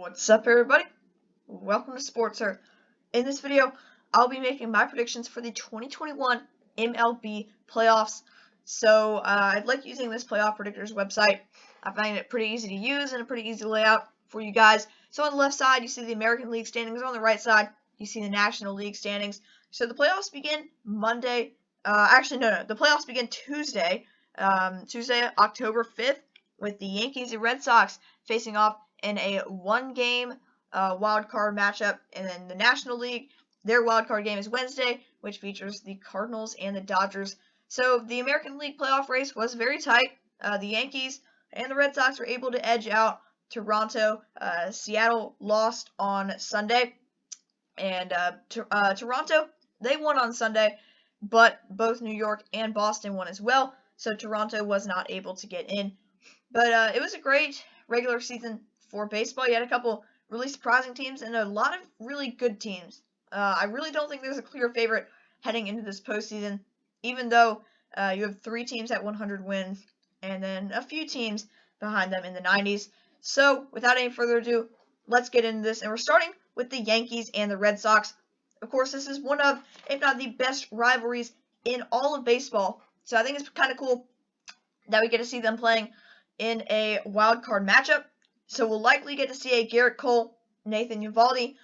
What's up, everybody? Welcome to Sportser. In this video, I'll be making my predictions for the 2021 MLB playoffs. So, I like using this playoff predictors website. I find it pretty easy to use and a pretty easy layout for you guys. So, on the left side, you see the American League standings. On the right side, you see the National League standings. So, the playoffs begin Monday. The playoffs begin Tuesday, October 5th, with the Yankees and Red Sox facing off in a one-game wild card matchup. And then the National League, their wild card game is Wednesday, which features the Cardinals and the Dodgers. So the American League playoff race was very tight. The Yankees and the Red Sox were able to edge out Toronto. Seattle lost on Sunday, and Toronto, they won on Sunday, but both New York and Boston won as well, so Toronto was not able to get in. But it was a great regular season for baseball. You had a couple really surprising teams and a lot of really good teams. I really don't think there's a clear favorite heading into this postseason, even though you have 3 teams at 100 wins and then a few teams behind them in the 90s. So, without any further ado, let's get into this. And we're starting with the Yankees and the Red Sox. Of course, this is one of, if not the best rivalries in all of baseball. So I think it's kind of cool that we get to see them playing in a wild card matchup. So we'll likely get to see a Garrett Cole, Nathan Eovaldi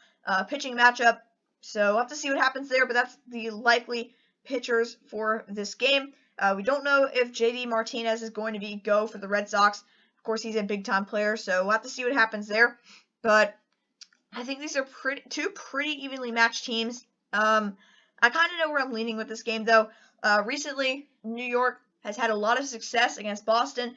pitching matchup. So we'll have to see what happens there, but that's the likely pitchers for this game. We don't know if JD Martinez is going to be go for the Red Sox. Of course, he's a big-time player, so we'll have to see what happens there. But I think these are two pretty evenly matched teams. I kind of know where I'm leaning with this game, though. Recently, New York has had a lot of success against Boston,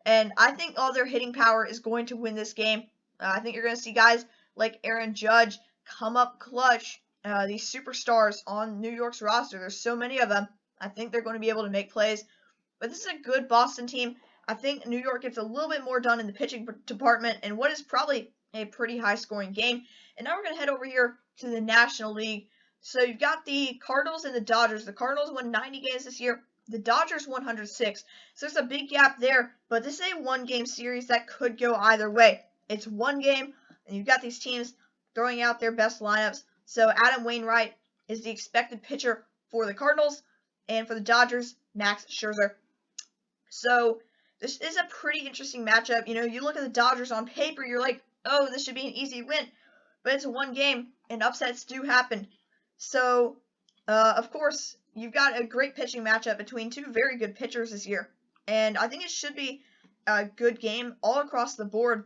and I think all their hitting power is going to win this game. I think you're going to see guys like Aaron Judge come up clutch. These superstars on New York's roster, there's so many of them. I think they're going to be able to make plays. But this is a good Boston team. I think New York gets a little bit more done in the pitching department in what is probably a pretty high-scoring game. And now we're going to head over here to the National League. So you've got the Cardinals and the Dodgers. The Cardinals won 90 games this year. The Dodgers 106. So there's a big gap there, but this is a one-game series that could go either way. It's one game, and you've got these teams throwing out their best lineups. So Adam Wainwright is the expected pitcher for the Cardinals, and for the Dodgers, Max Scherzer. So this is a pretty interesting matchup. You know, you look at the Dodgers on paper, you're like, oh, this should be an easy win. But it's one game, and upsets do happen. So, of course, you've got a great pitching matchup between two very good pitchers this year. And I think it should be a good game all across the board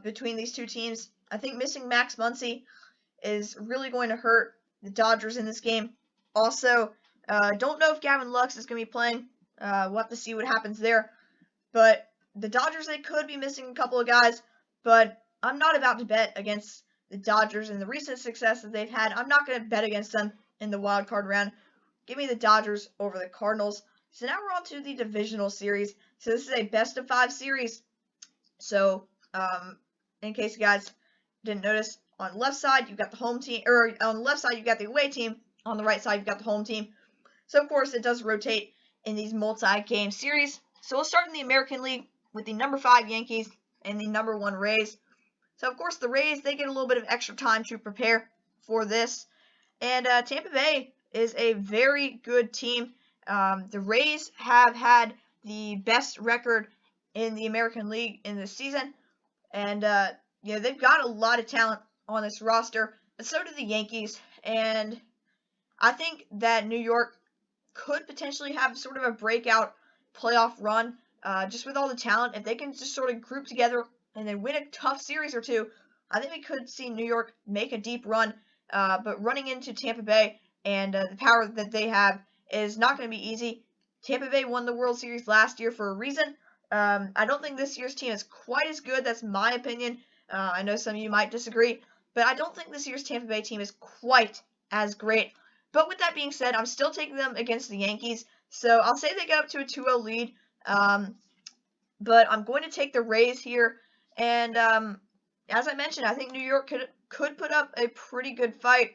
between these two teams. I think missing Max Muncy is really going to hurt the Dodgers in this game. Also, don't know if Gavin Lux is going to be playing. We'll have to see what happens there. But the Dodgers, they could be missing a couple of guys. But I'm not about to bet against the Dodgers and the recent success that they've had. I'm not going to bet against them in the wild card round. Give me the Dodgers over the Cardinals. So now we're on to the divisional series. So this is a best-of-5 series. So, in case you guys didn't notice, on the left side, you've got the home team, or on the left side, you've got the away team. On the right side, you've got the home team. So, of course, it does rotate in these multi-game series. So we'll start in the American League with the number 5 Yankees and the number 1 Rays. So, of course, the Rays, they get a little bit of extra time to prepare for this. And Tampa Bay is a very good team. The Rays have had the best record in the American League in this season. And, they've got a lot of talent on this roster. But so do the Yankees. And I think that New York could potentially have sort of a breakout playoff run just with all the talent. If they can just sort of group together and then win a tough series or two, I think we could see New York make a deep run. But running into Tampa Bay and the power that they have is not going to be easy. Tampa Bay won the World Series last year for a reason. I don't think this year's team is quite as good. That's my opinion. I know some of you might disagree. But I don't think this year's Tampa Bay team is quite as great. But with that being said, I'm still taking them against the Yankees. So I'll say they get up to a 2-0 lead. But I'm going to take the Rays here. And as I mentioned, I think New York could put up a pretty good fight.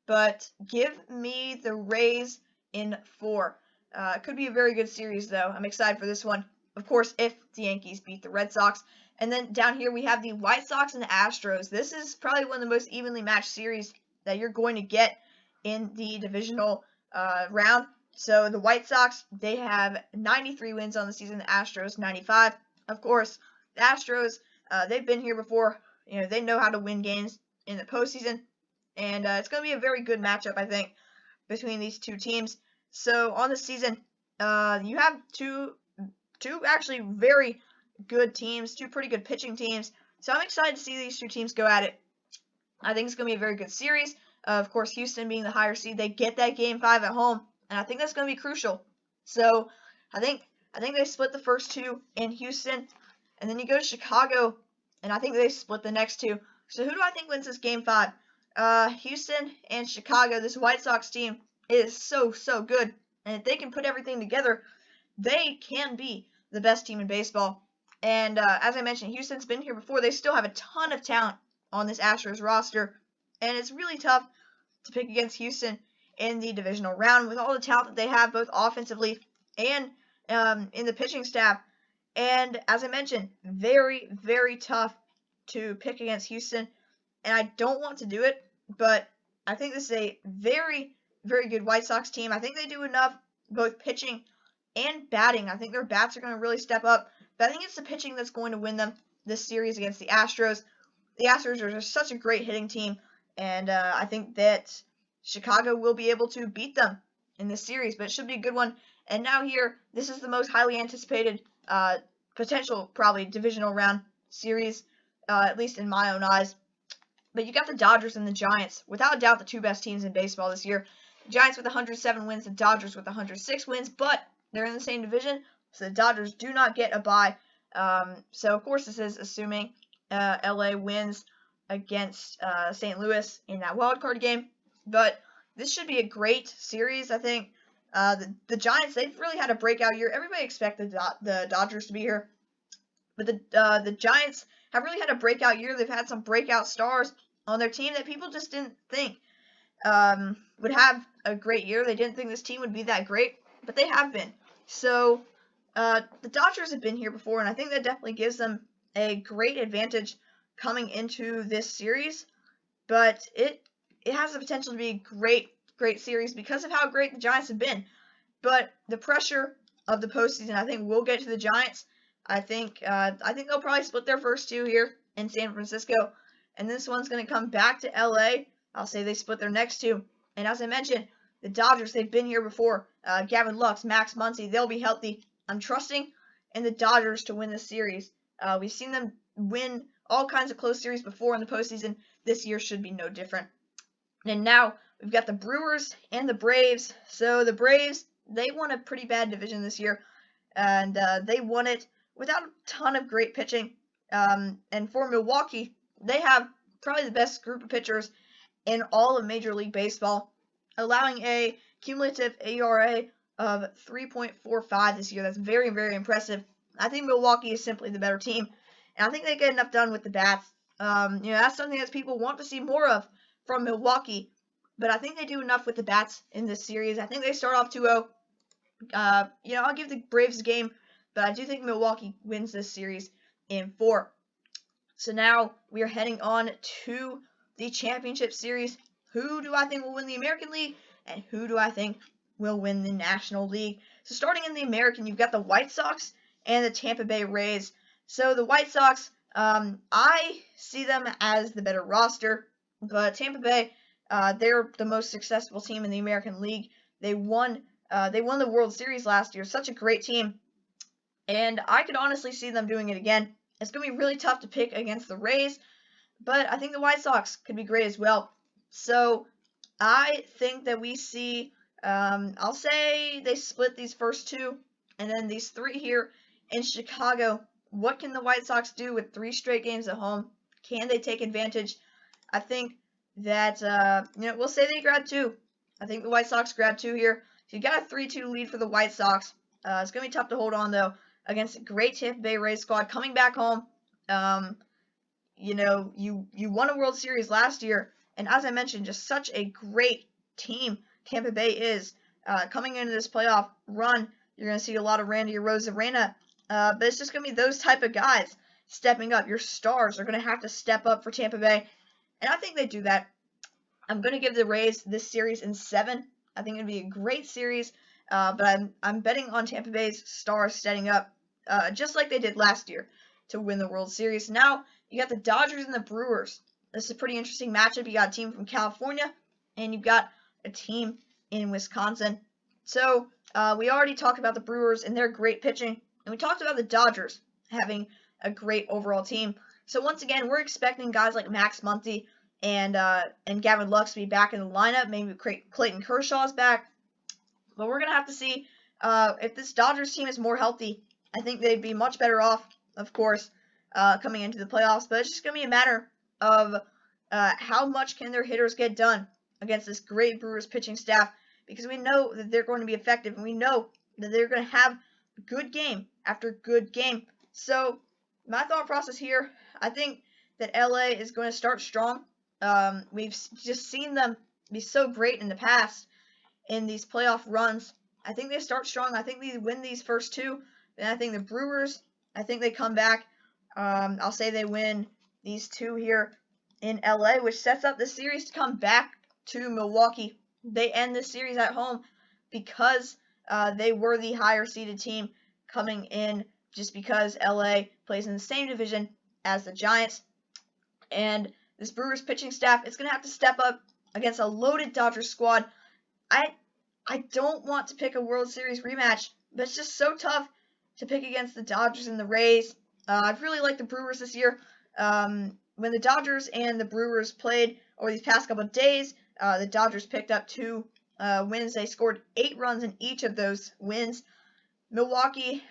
But give me the Rays in 4. It could be a very good series, though. I'm excited for this one. Of course, if the Yankees beat the Red Sox. And then down here we have the White Sox and the Astros. This is probably one of the most evenly matched series that you're going to get in the divisional round. So the White Sox, they have 93 wins on the season. The Astros, 95. Of course, the Astros, they've been here before. You know, they know how to win games in the postseason. And it's going to be a very good matchup, I think, between these two teams. So on the season, you have two actually very good teams, two pretty good pitching teams. So I'm excited to see these two teams go at it. I think it's going to be a very good series. Of course, Houston being the higher seed, they get that Game 5 at home, and I think that's going to be crucial. So I think they split the first two in Houston, and then you go to Chicago, and I think they split the next two. So who do I think wins this Game 5? Houston and Chicago. This White Sox team is so good, and if they can put everything together, they can be the best team in baseball. And as I mentioned, Houston's been here before. They still have a ton of talent on this Astros roster, and it's really tough to pick against Houston in the divisional round with all the talent that they have, both offensively and in the pitching staff. And as I mentioned, very, very tough to pick against Houston, and I don't want to do it, but I think this is a very, very good White Sox team. I think they do enough, both pitching and batting. I think their bats are going to really step up. But I think it's the pitching that's going to win them this series against the Astros. The Astros are just such a great hitting team, and I think that Chicago will be able to beat them in this series, but it should be a good one. And now here, this is the most highly anticipated potential, probably, divisional round series, at least in my own eyes. But you got the Dodgers and the Giants, without a doubt the two best teams in baseball this year. The Giants with 107 wins, the Dodgers with 106 wins, but they're in the same division, so the Dodgers do not get a bye. So, of course, this is assuming LA wins against St. Louis in that wildcard game. But this should be a great series, I think. The Giants, they've really had a breakout year. Everybody expected the Dodgers to be here. But the Giants have really had a breakout year. They've had some breakout stars on their team that people just didn't think would have a great year. They didn't think this team would be that great, but they have been. So the Dodgers have been here before, and I think that definitely gives them a great advantage coming into this series. But it has the potential to be a great series because of how great the Giants have been. But the pressure of the postseason, I think, will get to the Giants. I think they'll probably split their first two here in San Francisco, and this one's going to come back to LA. I'll say they split their next two. And as I mentioned, the Dodgers, they've been here before. Gavin Lux, Max Muncy, they'll be healthy. I'm trusting in the Dodgers to win this series. We've seen them win all kinds of close series before in the postseason. This year should be no different. And now we've got the Brewers and the Braves. So the Braves, they won a pretty bad division this year, and they won it without a ton of great pitching. And for Milwaukee, they have probably the best group of pitchers in all of Major League Baseball, allowing a cumulative ERA of 3.45 this year. That's very, very impressive. I think Milwaukee is simply the better team, and I think they get enough done with the bats. That's something that people want to see more of from Milwaukee, but I think they do enough with the bats in this series. I think they start off 2-0. I'll give the Braves a game, but I do think Milwaukee wins this series in 4. So now we are heading on to the championship series. Who do I think will win the American League, and who do I think will win the National League? So starting in the American, you've got the White Sox and the Tampa Bay Rays. So the White Sox, I see them as the better roster, but Tampa Bay, they're the most successful team in the American League. They won the World Series last year. Such a great team, and I could honestly see them doing it again. It's going to be really tough to pick against the Rays, but I think the White Sox could be great as well. So I think that we see, I'll say they split these first two, and then these 3 here in Chicago. What can the White Sox do with 3 straight games at home? Can they take advantage? I think that, we'll say they grab 2. I think the White Sox grab 2 here. So you got a 3-2 lead for the White Sox. It's going to be tough to hold on, though, against a great Tampa Bay Rays squad coming back home. You won a World Series last year, and as I mentioned, just such a great team Tampa Bay is. Coming into this playoff run, you're going to see a lot of Randy Arozarena, but it's just going to be those type of guys. stepping up. Your stars are going to have to step up for Tampa Bay, and I think they do that. I'm going to give the Rays this series in 7. I think it'd be a great series, but I'm betting on Tampa Bay's stars stepping up, just like they did last year, to win the World Series. Now you got the Dodgers and the Brewers. This is a pretty interesting matchup. You got a team from California, and you've got a team in Wisconsin. So we already talked about the Brewers and their great pitching, and we talked about the Dodgers having a great overall team. So once again, we're expecting guys like Max Muncy and Gavin Lux to be back in the lineup. Maybe Clayton Kershaw's back, but we're gonna have to see if this Dodgers team is more healthy. I think they'd be much better off, of course, coming into the playoffs. But it's just gonna be a matter of how much can their hitters get done against this great Brewers pitching staff, because we know that they're going to be effective, and we know that they're going to have good game after good game. So my thought process here, I think that LA is going to start strong. We've just seen them be so great in the past in these playoff runs. I think they start strong. I think they win these first 2. Then I think the Brewers, I think they come back. I'll say they win these 2 here in LA, which sets up the series to come back to Milwaukee. They end this series at home because they were the higher seeded team coming in, just because LA plays in the same division as the Giants. And this Brewers pitching staff is going to have to step up against a loaded Dodgers squad. I don't want to pick a World Series rematch, but it's just so tough to pick against the Dodgers and the Rays. I've really liked the Brewers this year. When the Dodgers and the Brewers played over these past couple of days, the Dodgers picked up 2 wins. They scored 8 runs in each of those wins. Milwaukee,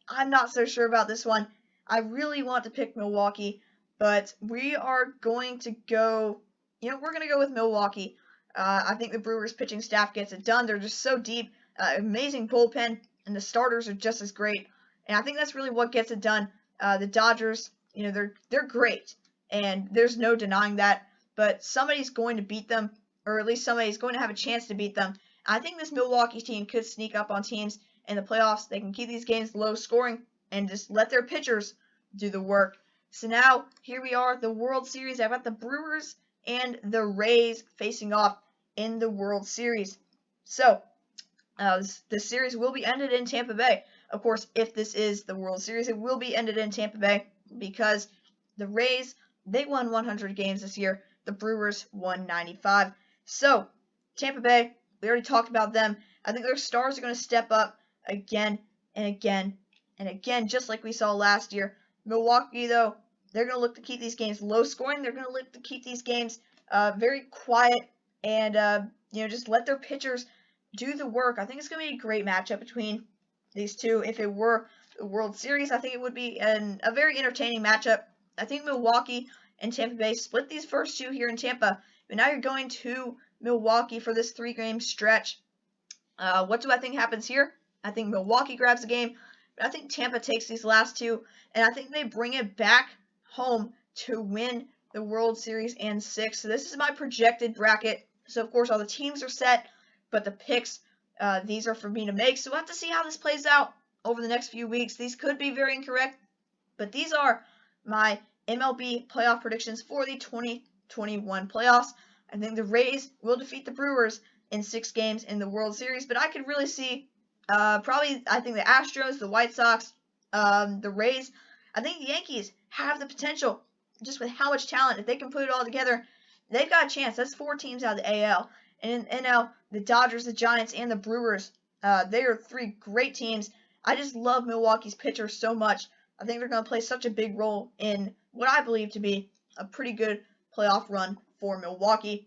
I'm not so sure about this one. I really want to pick Milwaukee, but we are going to go, we're going to go with Milwaukee. I think the Brewers pitching staff gets it done. They're just so deep, amazing bullpen, and the starters are just as great. And I think that's really what gets it done. The Dodgers, they're great, and there's no denying that. But somebody's going to beat them, or at least somebody's going to have a chance to beat them. I think this Milwaukee team could sneak up on teams in the playoffs. They can keep these games low scoring and just let their pitchers do the work. So now, here we are, the World Series. I've got the Brewers and the Rays facing off in the World Series. So, the series will be ended in Tampa Bay. Of course, if this is the World Series, it will be ended in Tampa Bay because the Rays, they won 100 games this year. The Brewers won 95. So, Tampa Bay, we already talked about them. I think their stars are going to step up again and again and again, just like we saw last year. Milwaukee, though, they're going to look to keep these games low scoring. They're going to look to keep these games very quiet and, just let their pitchers do the work. I think it's going to be a great matchup between these two. If it were the World Series, I think it would be a very entertaining matchup. I think Milwaukee and Tampa Bay split these first 2 here in Tampa, but now you're going to Milwaukee for this 3-game stretch. What do I think happens here? I think Milwaukee grabs the game, but I think Tampa takes these last 2, and I think they bring it back home to win the World Series in 6. So this is my projected bracket. So, of course, all the teams are set, but the picks, these are for me to make. So we'll have to see how this plays out over the next few weeks. These could be very incorrect, but these are my MLB playoff predictions for the 2021 playoffs. I think the Rays will defeat the Brewers in 6 games in the World Series, but I could really see I think the Astros, the White Sox, the Rays. I think the Yankees have the potential, just with how much talent. If they can put it all together, they've got a chance. That's 4 teams out of the AL. And in NL, the Dodgers, the Giants, and the Brewers, they are 3 great teams. I just love Milwaukee's pitchers so much. I think they're going to play such a big role in what I believe to be a pretty good playoff run for Milwaukee.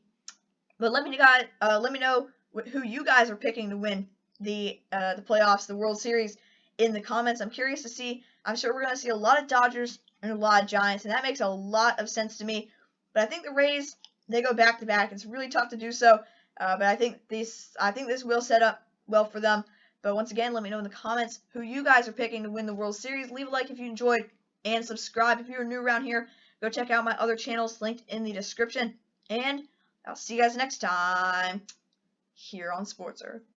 But let me know who you guys are picking to win the playoffs, the World Series, in the comments. I'm curious to see. I'm sure we're going to see a lot of Dodgers and a lot of Giants, and that makes a lot of sense to me. But I think the Rays, they go back to back. It's really tough to do so, but I think this will set up well for them. But once again, let me know in the comments who you guys are picking to win the World Series. Leave a like if you enjoyed, and subscribe if you're new around here. Go check out my other channels linked in the description. And I'll see you guys next time here on Sports Earth.